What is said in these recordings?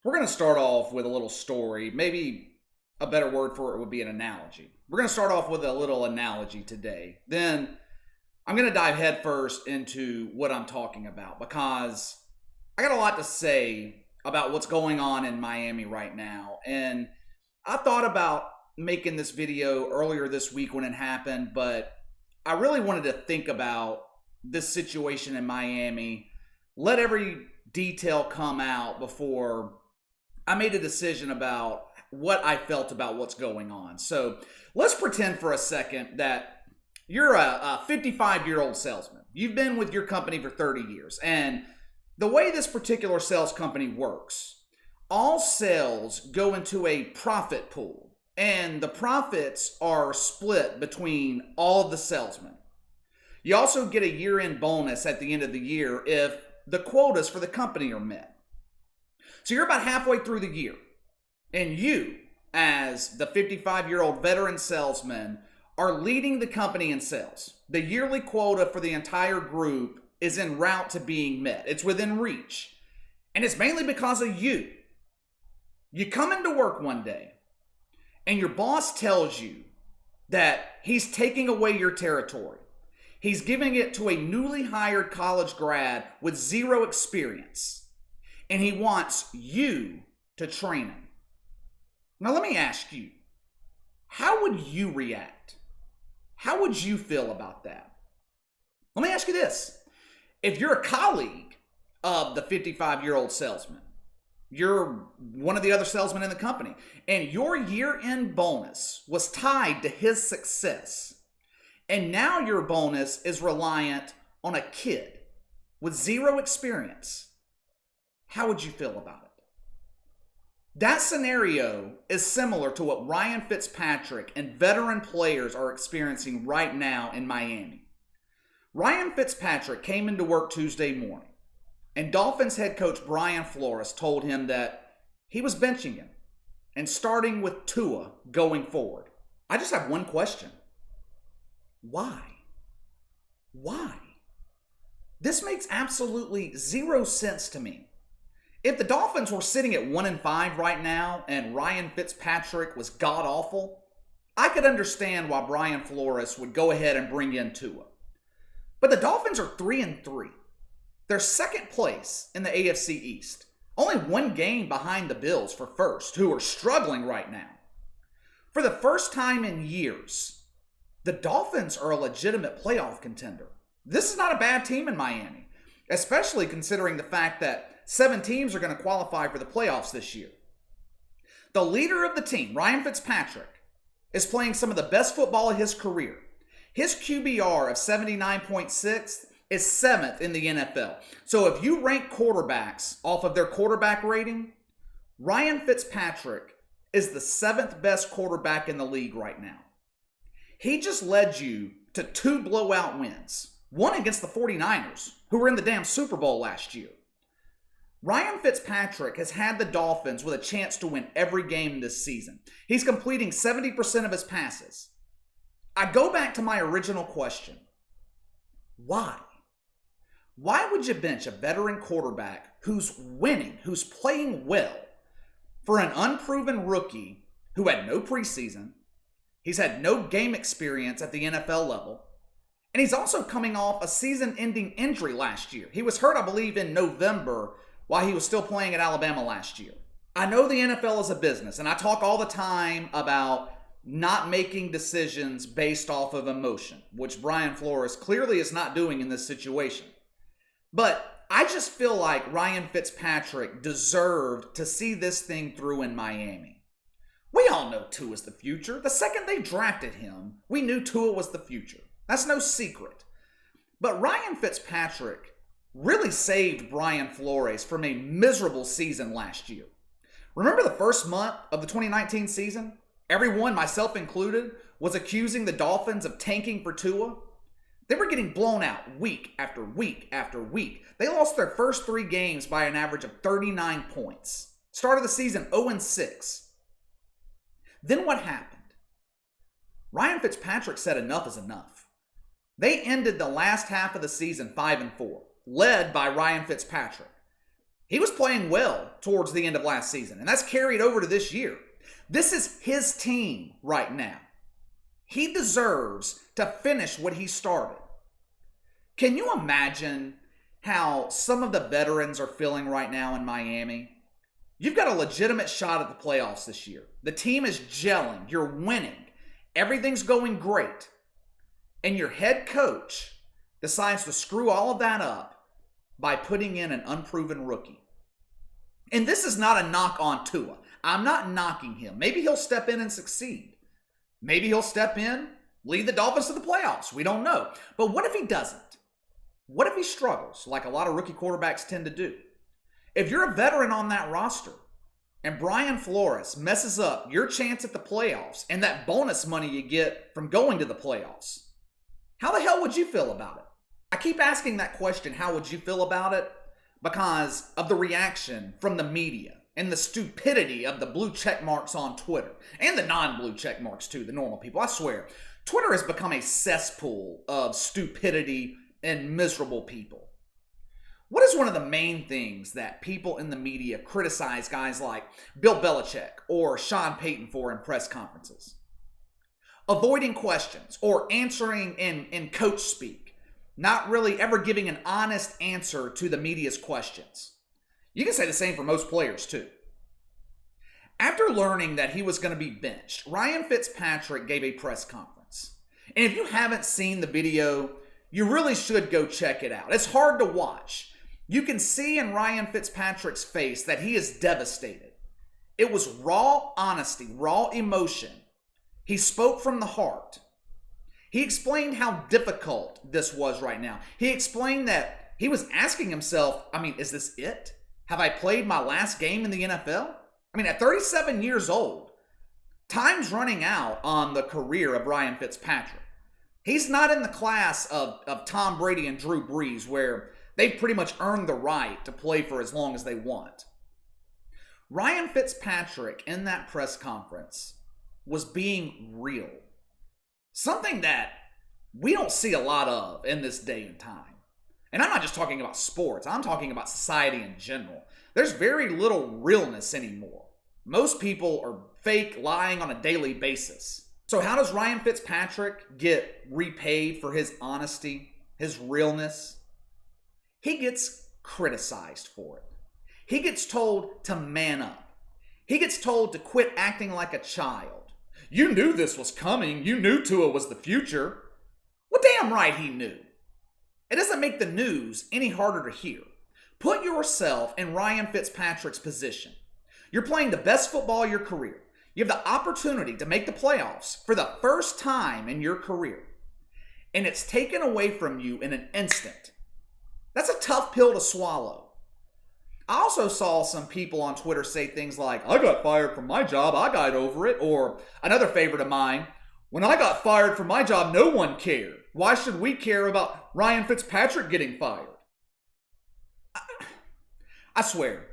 We're going to start off with a little story. Maybe a better word for it would be an analogy. We're going to start off with a little analogy today. Then I'm going to dive headfirst into what I'm talking about because I got a lot to say about what's going on in Miami right now. And I thought about making this video earlier this week when it happened, but I really wanted to think about this situation in Miami, let every detail come out before I made a decision about what I felt about what's going on. So let's pretend for a second that you're a 55-year-old salesman. You've been with your company for 30 years. And the way this particular sales company works, all sales go into a profit pool. And the profits are split between all of the salesmen. You also get a year-end bonus at the end of the year if the quotas for the company are met. So you're about halfway through the year, and you, as the 55-year-old veteran salesman, are leading the company in sales. The yearly quota for the entire group is en route to being met. It's within reach, and it's mainly because of you. You come into work one day, and your boss tells you that he's taking away your territory. He's giving it to a newly hired college grad with zero experience. And he wants you to train him. Now let me ask you, how would you react? How would you feel about that? Let me ask you this. If you're a colleague of the 55-year-old salesman, you're one of the other salesmen in the company, and your year-end bonus was tied to his success, and now your bonus is reliant on a kid with zero experience, how would you feel about it? That scenario is similar to what Ryan Fitzpatrick and veteran players are experiencing right now in Miami. Ryan Fitzpatrick came into work Tuesday morning, and Dolphins head coach Brian Flores told him that he was benching him and starting with Tua going forward. I just have one question. Why? Why? This makes absolutely zero sense to me. If the Dolphins were sitting at 1-5 right now and Ryan Fitzpatrick was god-awful, I could understand why Brian Flores would go ahead and bring in Tua. But the Dolphins are 3-3. They're second place in the AFC East. Only one game behind the Bills for first, who are struggling right now. For the first time in years, the Dolphins are a legitimate playoff contender. This is not a bad team in Miami, especially considering the fact that 7 teams are going to qualify for the playoffs this year. The leader of the team, Ryan Fitzpatrick, is playing some of the best football of his career. His QBR of 79.6 is 7th in the NFL. So if you rank quarterbacks off of their quarterback rating, Ryan Fitzpatrick is the 7th best quarterback in the league right now. He just led you to 2 blowout wins. One against the 49ers, who were in the damn Super Bowl last year. Ryan Fitzpatrick has had the Dolphins with a chance to win every game this season. He's completing 70% of his passes. I go back to my original question. Why? Why would you bench a veteran quarterback who's winning, who's playing well, for an unproven rookie who had no preseason, he's had no game experience at the NFL level, and he's also coming off a season-ending injury last year? He was hurt, I believe, in November while he was still playing at Alabama last year. I know the NFL is a business, and I talk all the time about not making decisions based off of emotion, which Brian Flores clearly is not doing in this situation. But I just feel like Ryan Fitzpatrick deserved to see this thing through in Miami. We all know Tua's the future. The second they drafted him, we knew Tua was the future. That's no secret. But Ryan Fitzpatrick really saved Brian Flores from a miserable season last year. Remember the first month of the 2019 season? Everyone, myself included, was accusing the Dolphins of tanking for Tua. They were getting blown out week after week after week. They lost their first 3 games by an average of 39 points. Started the season 0-6. Then what happened? Ryan Fitzpatrick said enough is enough. They ended the last half of the season 5-4, led by Ryan Fitzpatrick. He was playing well towards the end of last season, and that's carried over to this year. This is his team right now. He deserves to finish what he started. Can you imagine how some of the veterans are feeling right now in Miami? You've got a legitimate shot at the playoffs this year. The team is gelling. You're winning. Everything's going great. And your head coach decides to screw all of that up by putting in an unproven rookie. And this is not a knock on Tua. I'm not knocking him. Maybe he'll step in and succeed. Maybe he'll step in, lead the Dolphins to the playoffs. We don't know. But what if he doesn't? What if he struggles, like a lot of rookie quarterbacks tend to do? If you're a veteran on that roster and Brian Flores messes up your chance at the playoffs and that bonus money you get from going to the playoffs, how the hell would you feel about it? I keep asking that question, how would you feel about it? Because of the reaction from the media and the stupidity of the blue check marks on Twitter and the non-blue check marks too, the normal people. I swear, Twitter has become a cesspool of stupidity and miserable people. What is one of the main things that people in the media criticize guys like Bill Belichick or Sean Payton for in press conferences? Avoiding questions or answering in coach speak, not really ever giving an honest answer to the media's questions. You can say the same for most players too. After learning that he was going to be benched, Ryan Fitzpatrick gave a press conference. And if you haven't seen the video, you really should go check it out. It's hard to watch. You can see in Ryan Fitzpatrick's face that he is devastated. It was raw honesty, raw emotion. He spoke from the heart. He explained how difficult this was right now. He explained that he was asking himself, is this it? Have I played my last game in the NFL? At 37 years old, time's running out on the career of Ryan Fitzpatrick. He's not in the class of Tom Brady and Drew Brees where they've pretty much earned the right to play for as long as they want. Ryan Fitzpatrick in that press conference was being real. Something that we don't see a lot of in this day and time. And I'm not just talking about sports. I'm talking about society in general. There's very little realness anymore. Most people are fake, lying on a daily basis. So how does Ryan Fitzpatrick get repaid for his honesty, his realness? He gets criticized for it. He gets told to man up. He gets told to quit acting like a child. You knew this was coming. You knew Tua was the future. Well, damn right he knew. It doesn't make the news any harder to hear. Put yourself in Ryan Fitzpatrick's position. You're playing the best football of your career. You have the opportunity to make the playoffs for the first time in your career. And it's taken away from you in an instant. That's a tough pill to swallow. I also saw some people on Twitter say things like, I got fired from my job, I got over it. Or another favorite of mine, when I got fired from my job, no one cared. Why should we care about Ryan Fitzpatrick getting fired? I swear,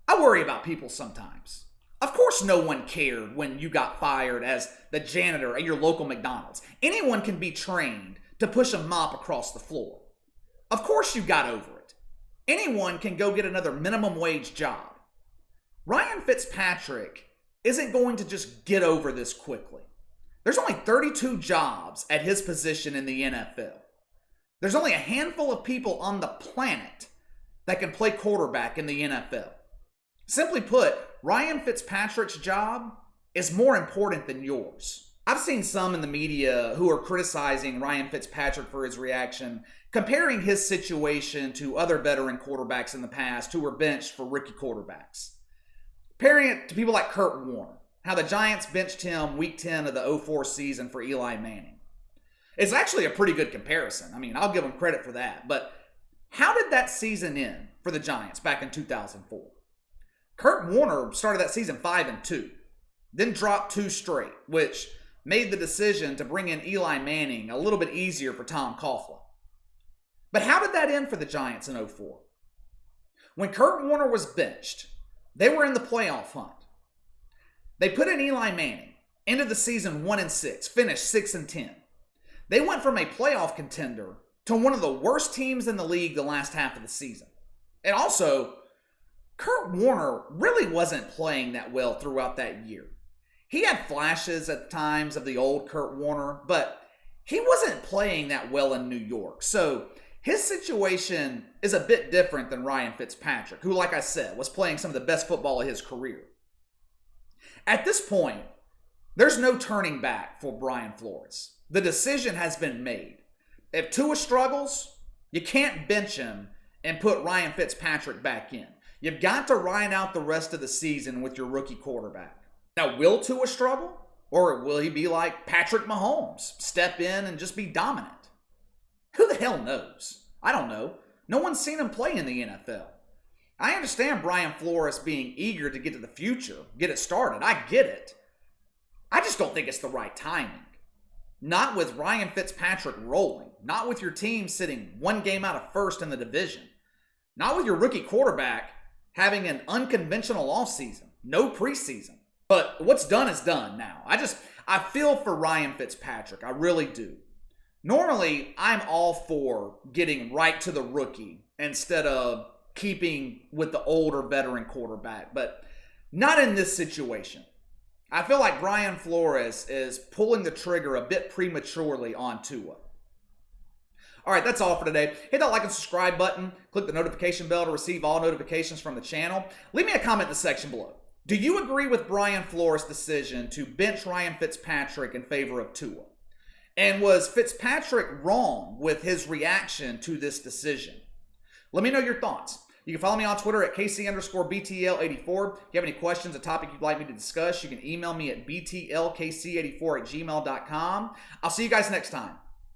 I worry about people sometimes. Of course no one cared when you got fired as the janitor at your local McDonald's. Anyone can be trained to push a mop across the floor. Of course you got over it. Anyone can go get another minimum wage job. Ryan Fitzpatrick isn't going to just get over this quickly. There's only 32 jobs at his position in the NFL. There's only a handful of people on the planet that can play quarterback in the NFL. Simply put, Ryan Fitzpatrick's job is more important than yours. I've seen some in the media who are criticizing Ryan Fitzpatrick for his reaction, comparing his situation to other veteran quarterbacks in the past who were benched for rookie quarterbacks. Comparing it to people like Kurt Warner, how the Giants benched him week 10 of the 2004 season for Eli Manning. It's actually a pretty good comparison. I'll give him credit for that. But how did that season end for the Giants back in 2004? Kurt Warner started that season 5-2, then dropped 2 straight, which made the decision to bring in Eli Manning a little bit easier for Tom Coughlin. But how did that end for the Giants in 2004? When Kurt Warner was benched, they were in the playoff hunt. They put in Eli Manning, ended the season 1-6, finished 6-10. They went from a playoff contender to one of the worst teams in the league the last half of the season. And also, Kurt Warner really wasn't playing that well throughout that year. He had flashes at times of the old Kurt Warner, but he wasn't playing that well in New York. So his situation is a bit different than Ryan Fitzpatrick, who, like I said, was playing some of the best football of his career. At this point, there's no turning back for Brian Flores. The decision has been made. If Tua struggles, you can't bench him and put Ryan Fitzpatrick back in. You've got to ride out the rest of the season with your rookie quarterback. Now, will Tua struggle? Or will he be like Patrick Mahomes, step in and just be dominant? Who the hell knows? I don't know. No one's seen him play in the NFL. I understand Brian Flores being eager to get to the future, get it started. I get it. I just don't think it's the right timing. Not with Ryan Fitzpatrick rolling. Not with your team sitting one game out of first in the division. Not with your rookie quarterback having an unconventional offseason. No preseason. But what's done is done now. I feel for Ryan Fitzpatrick. I really do. Normally, I'm all for getting right to the rookie instead of keeping with the older veteran quarterback. But not in this situation. I feel like Brian Flores is pulling the trigger a bit prematurely on Tua. All right, that's all for today. Hit that like and subscribe button. Click the notification bell to receive all notifications from the channel. Leave me a comment in the section below. Do you agree with Brian Flores' decision to bench Ryan Fitzpatrick in favor of Tua? And was Fitzpatrick wrong with his reaction to this decision? Let me know your thoughts. You can follow me on Twitter at KC_BTL84. If you have any questions, a topic you'd like me to discuss, you can email me at BTLKC84@gmail.com. I'll see you guys next time.